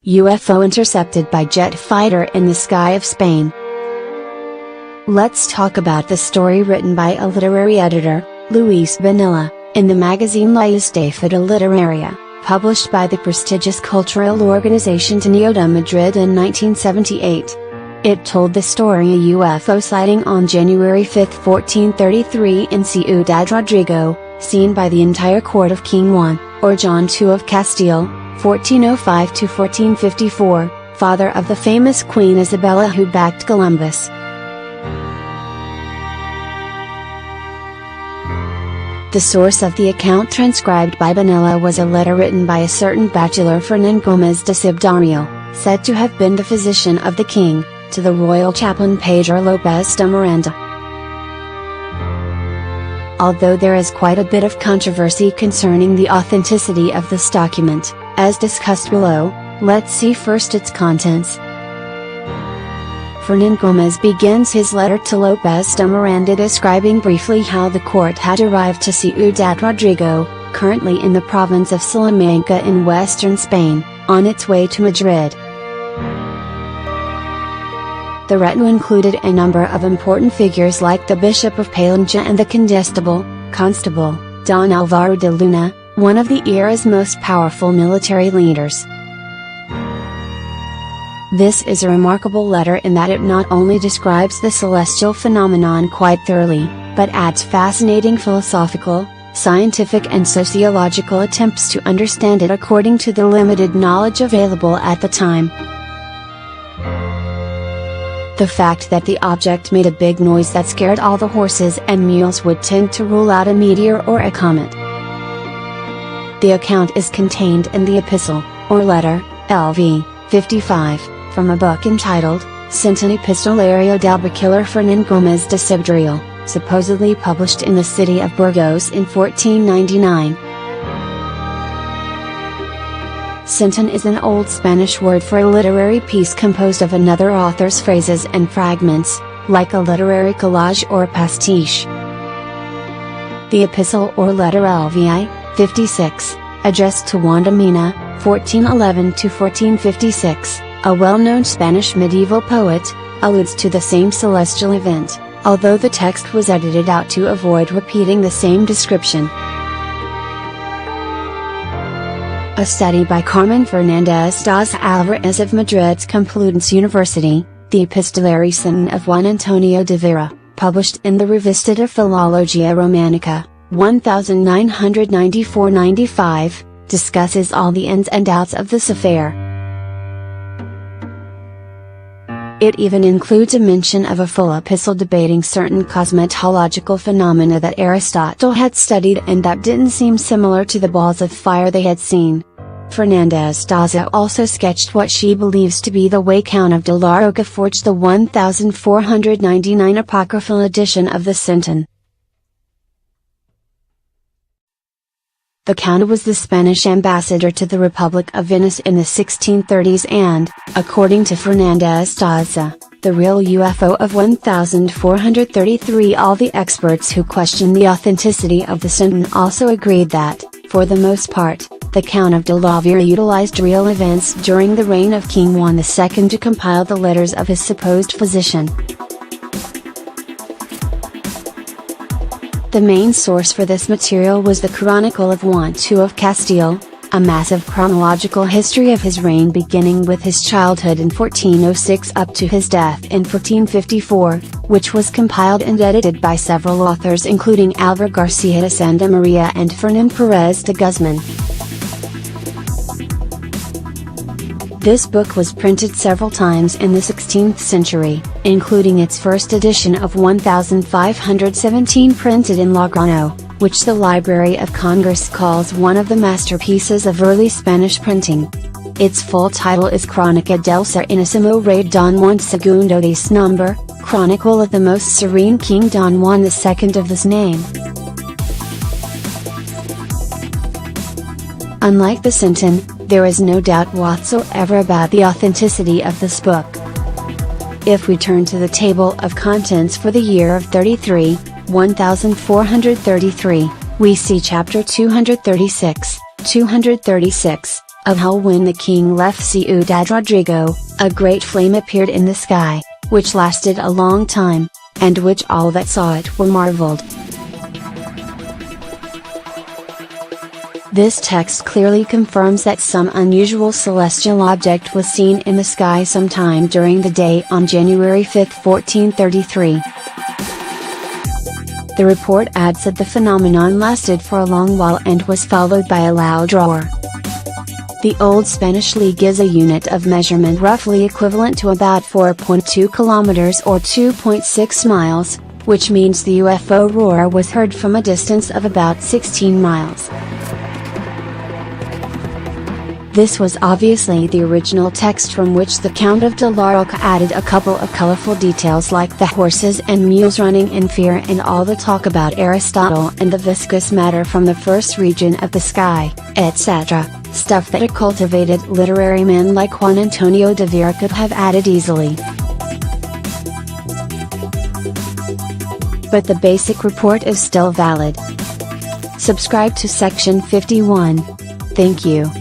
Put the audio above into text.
UFO intercepted by jet fighter in the sky of Spain. Let's talk about the story written by a literary editor, Luis Vanilla, in the magazine La Estafeta Literaria, published by the prestigious cultural organization Ateneo de Madrid in 1978. It told the story a UFO sighting on January 5, 1433 in Ciudad Rodrigo, seen by the entire court of King Juan, or John II of Castile, 1405 to 1454, father of the famous Queen Isabella who backed Columbus. The source of the account transcribed by Vanilla was a letter written by a certain bachelor Fernan Gómez de Ciudadano, said to have been the physician of the king, to the royal chaplain Pedro López de Miranda. Although there is quite a bit of controversy concerning the authenticity of this document, as discussed below, let's see first its contents. Fernan Gómez begins his letter to López de Miranda describing briefly how the court had arrived to Ciudad Rodrigo, currently in the province of Salamanca in western Spain, on its way to Madrid. The retinue included a number of important figures like the Bishop of Palenque and the Constable, Don Álvaro de Luna, one of the era's most powerful military leaders. This is a remarkable letter in that it not only describes the celestial phenomenon quite thoroughly, but adds fascinating philosophical, scientific and sociological attempts to understand it according to the limited knowledge available at the time. The fact that the object made a big noise that scared all the horses and mules would tend to rule out a meteor or a comet. The account is contained in the epistle, or letter, LV 55, from a book entitled, Centena Epistolario del Bachelor Fernan Gómez de Ciudadano, supposedly published in the city of Burgos in 1499. Centena is an old Spanish word for a literary piece composed of another author's phrases and fragments, like a literary collage or a pastiche. The epistle or letter LVI 56, addressed to Wanda Mina, 1411 to 1456, a well-known Spanish medieval poet, alludes to the same celestial event, although the text was edited out to avoid repeating the same description. A study by Carmen Fernández das Alvarez of Madrid's Complutense University, the Epistolary Centena of Juan Antonio de Vera, published in the Revista de Filologia Románica, 1994-95, discusses all the ins and outs of this affair. It even includes a mention of a full epistle debating certain cosmological phenomena that Aristotle had studied and that didn't seem similar to the balls of fire they had seen. Fernández Daza also sketched what she believes to be the way Count of de la Roca forged the 1499 apocryphal edition of the Centena. The Count was the Spanish ambassador to the Republic of Venice in the 1630s and, according to Fernández Daza, the real UFO of 1433. All the experts who questioned the authenticity of the Centena also agreed that, for the most part, the Count of de la Vera utilized real events during the reign of King Juan II to compile the letters of his supposed physician. The main source for this material was the Chronicle of Juan II of Castile, a massive chronological history of his reign beginning with his childhood in 1406 up to his death in 1454, which was compiled and edited by several authors including Álvaro García de Santa Maria and Fernán Pérez de Guzmán. This book was printed several times in the 16th century, including its first edition of 1517 printed in Lograno, which the Library of Congress calls one of the masterpieces of early Spanish printing. Its full title is Crónica del Serenísimo Rey Don Juan II de Nombre, Chronicle of the Most Serene King Don Juan II of this name. Unlike the Centena, there is no doubt whatsoever about the authenticity of this book. If we turn to the table of contents for the year of 33, 1433, we see chapter 236, of how when the king left Ciudad Rodrigo, a great flame appeared in the sky, which lasted a long time, and which all that saw it were marveled. This text clearly confirms that some unusual celestial object was seen in the sky sometime during the day on January 5, 1433. The report adds that the phenomenon lasted for a long while and was followed by a loud roar. The Old Spanish League is a unit of measurement roughly equivalent to about 4.2 kilometers or 2.6 miles, which means the UFO roar was heard from a distance of about 16 miles. This was obviously the original text from which the Count of de la Roca added a couple of colorful details like the horses and mules running in fear and all the talk about Aristotle and the viscous matter from the first region of the sky, etc., stuff that a cultivated literary man like Juan Antonio de Vera could have added easily. But the basic report is still valid. Subscribe to Section 51. Thank you.